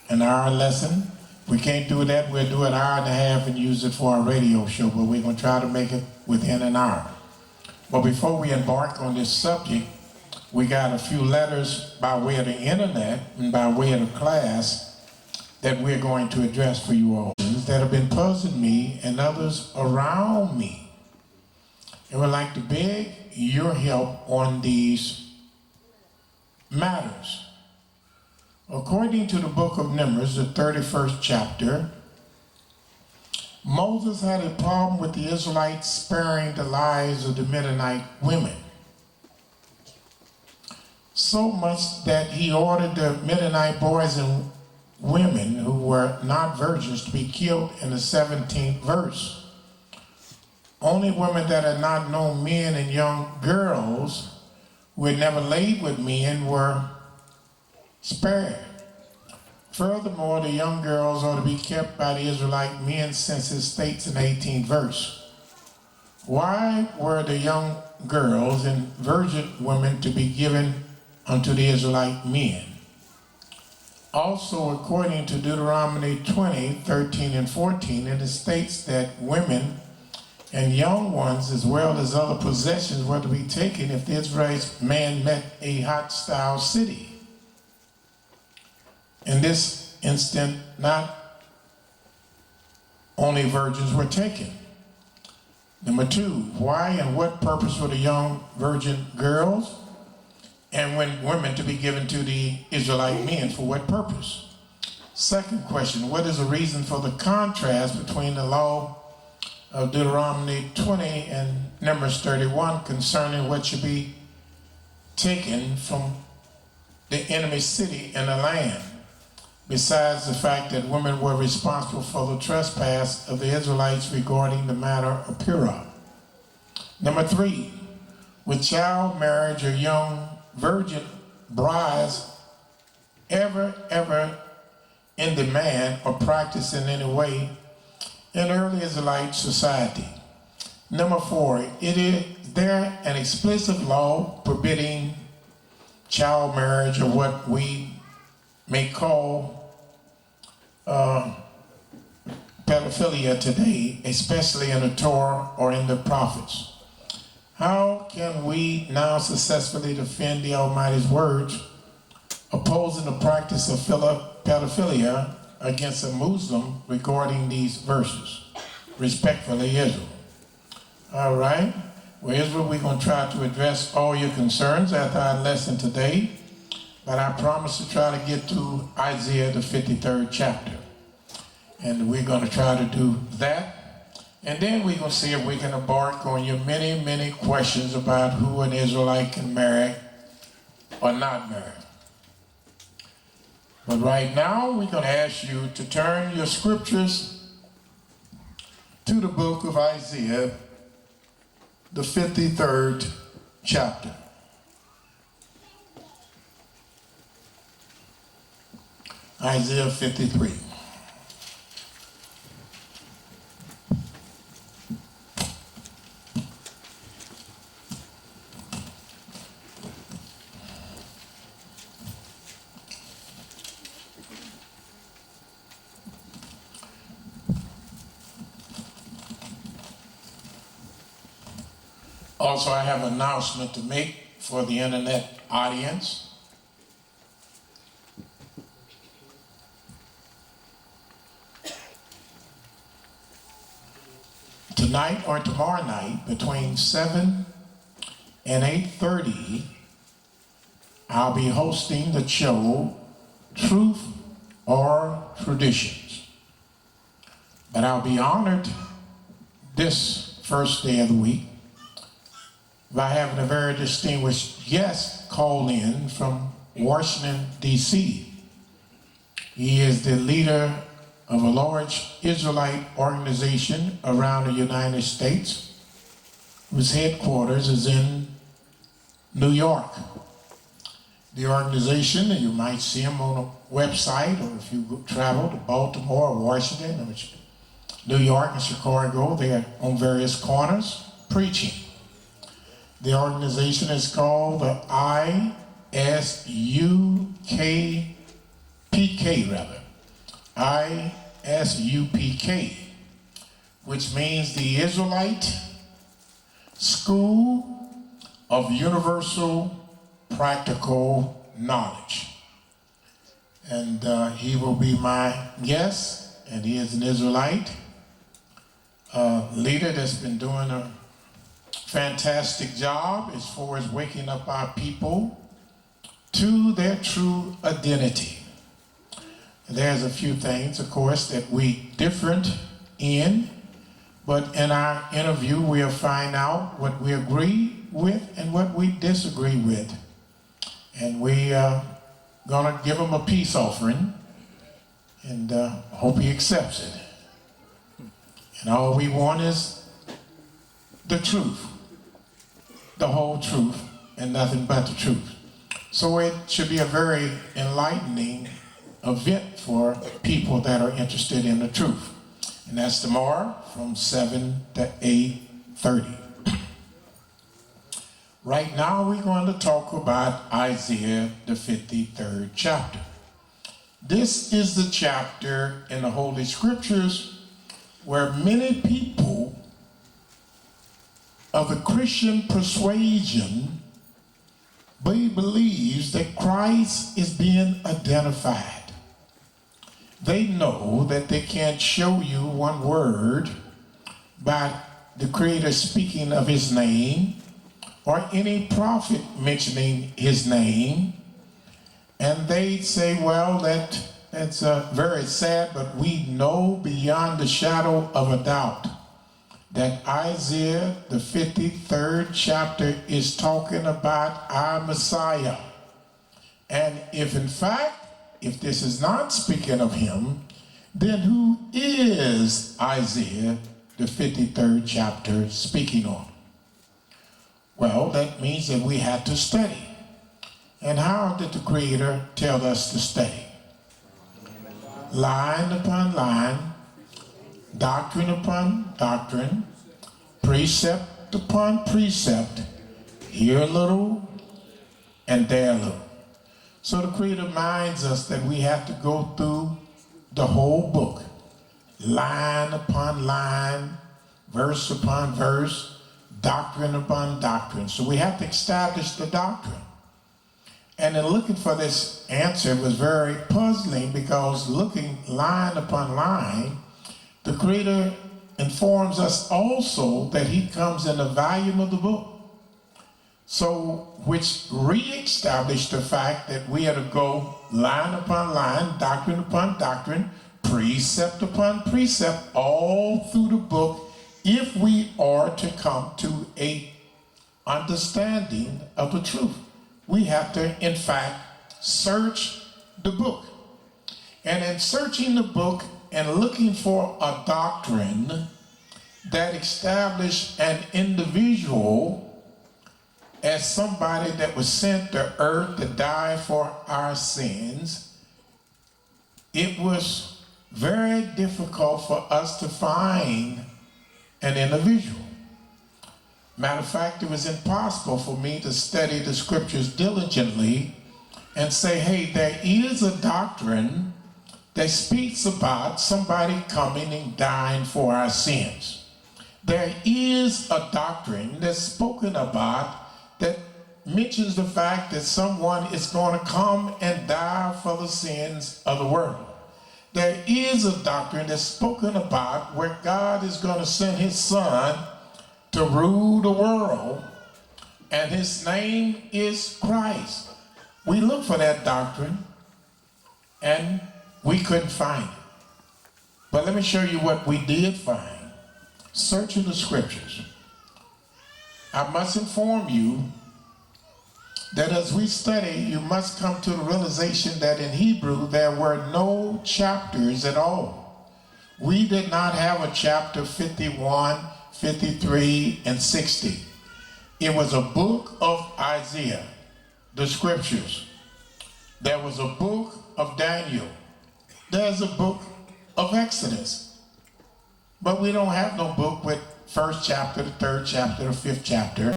an hour lesson. We can't do that. We'll do an hour and a half and use it for our radio show, but we're going to try to make it within an hour. But before we embark on this subject, we got a few letters by way of the internet and by way of the class that we're going to address for you all that have been puzzling me and others around me. And we'd like to beg your help on these matters. According to the book of Numbers, the 31st chapter, Moses had a problem with the Israelites sparing the lives of the Midianite women. So much that he ordered the Midianite boys and women who were not virgins to be killed in the 17th verse. Only women that had not known men and young girls who had never laid with men were spared. Furthermore, the young girls are to be kept by the Israelite men, since it states in the 18th verse. Why were the young girls and virgin women to be given unto the Israelite men? Also, according to Deuteronomy 20:13 and 14, it states that women and young ones, as well as other possessions, were to be taken if the Israelite man met a hostile city. In this instant, not only virgins were taken. Number two, why and what purpose were the young virgin girls and women to be given to the Israelite men? For what purpose? Second question, what is the reason for the contrast between the law of Deuteronomy 20 and Numbers 31 concerning what should be taken from the enemy city and the land, besides the fact that women were responsible for the trespass of the Israelites regarding the matter of Purah? Number three, with child marriage or young virgin brides ever in demand or practiced in any way in early Israelite society? Number four, is there an explicit law forbidding child marriage, or what we may call pedophilia today, especially in the Torah or in the prophets? How can we now successfully defend the Almighty's words opposing the practice of pedophilia against a Muslim regarding these verses? Respectfully, Israel. All right. Well, Israel, we're going to try to address all your concerns after our lesson today, but I promise to try to get to Isaiah, the 53rd chapter. And we're going to try to do that. And then we're going to see if we can embark on your many questions about who an Israelite can marry or not marry. But right now, we're going to ask you to turn your scriptures to the book of Isaiah, the 53rd chapter. Isaiah 53. Also, I have an announcement to make for the internet audience. Tonight or tomorrow night, between 7 and 8:30, I'll be hosting the show Truth or Traditions. But I'll be honored this first day of the week by having a very distinguished guest call in from Washington, D.C. He is the leader of a large Israelite organization around the United States, whose headquarters is in New York. The organization, you might see them on a website, or if you travel to Baltimore or Washington or New York and Chicago, they're on various corners preaching. The organization is called the ISUKPK, ISUPK, which means the Israelite School of Universal Practical Knowledge. And he will be my guest, and he is an Israelite leader that's been doing a fantastic job as far as waking up our people to their true identity. There's a few things, of course, that we different in, but in our interview we'll find out what we agree with and what we disagree with. And we gonna give him a peace offering, and hope he accepts it. And all we want is the truth, the whole truth, and nothing but the truth. So it should be a very enlightening event for people that are interested in the truth. And that's tomorrow from 7 to 8:30. Right now we're going to talk about Isaiah, the 53rd chapter. This is the chapter in the Holy Scriptures where many people of the Christian persuasion believes that Christ is being identified. They know that they can't show you one word by the Creator speaking of his name or any prophet mentioning his name. And they say, well, that's very sad, but we know beyond the shadow of a doubt that Isaiah, the 53rd chapter, is talking about our Messiah. And if in fact, if this is not speaking of him, then who is Isaiah, the 53rd chapter, speaking on? Well, that means that we had to study. And how did the Creator tell us to study? Line upon line, doctrine upon doctrine, precept upon precept, here a little and there a little. So the Creator reminds us that we have to go through the whole book, line upon line, verse upon verse, doctrine upon doctrine. So we have to establish the doctrine. And in looking for this answer was very puzzling, because looking line upon line, the Creator informs us also that he comes in the volume of the book. So, which re-established the fact that we had to go line upon line, doctrine upon doctrine, precept upon precept, all through the book, if we are to come to a understanding of the truth. We have to, in fact, search the book. And in searching the book and looking for a doctrine that established an individual as somebody that was sent to earth to die for our sins, it was very difficult for us to find an individual. Matter of fact, it was impossible for me to study the scriptures diligently and say, hey, there is a doctrine that speaks about somebody coming and dying for our sins. There is a doctrine that's spoken about that mentions the fact that someone is going to come and die for the sins of the world. There is a doctrine that's spoken about where God is going to send his Son to rule the world, and his name is Christ. We looked for that doctrine, and we couldn't find it. But let me show you what we did find. Searching the scriptures. I must inform you that as we study, you must come to the realization that in Hebrew there were no chapters at all. We did not have a chapter 51, 53, and 60. It was a book of Isaiah, the scriptures. There was a book of Daniel. There's a book of Exodus. But we don't have no book with first chapter, the third chapter, the fifth chapter.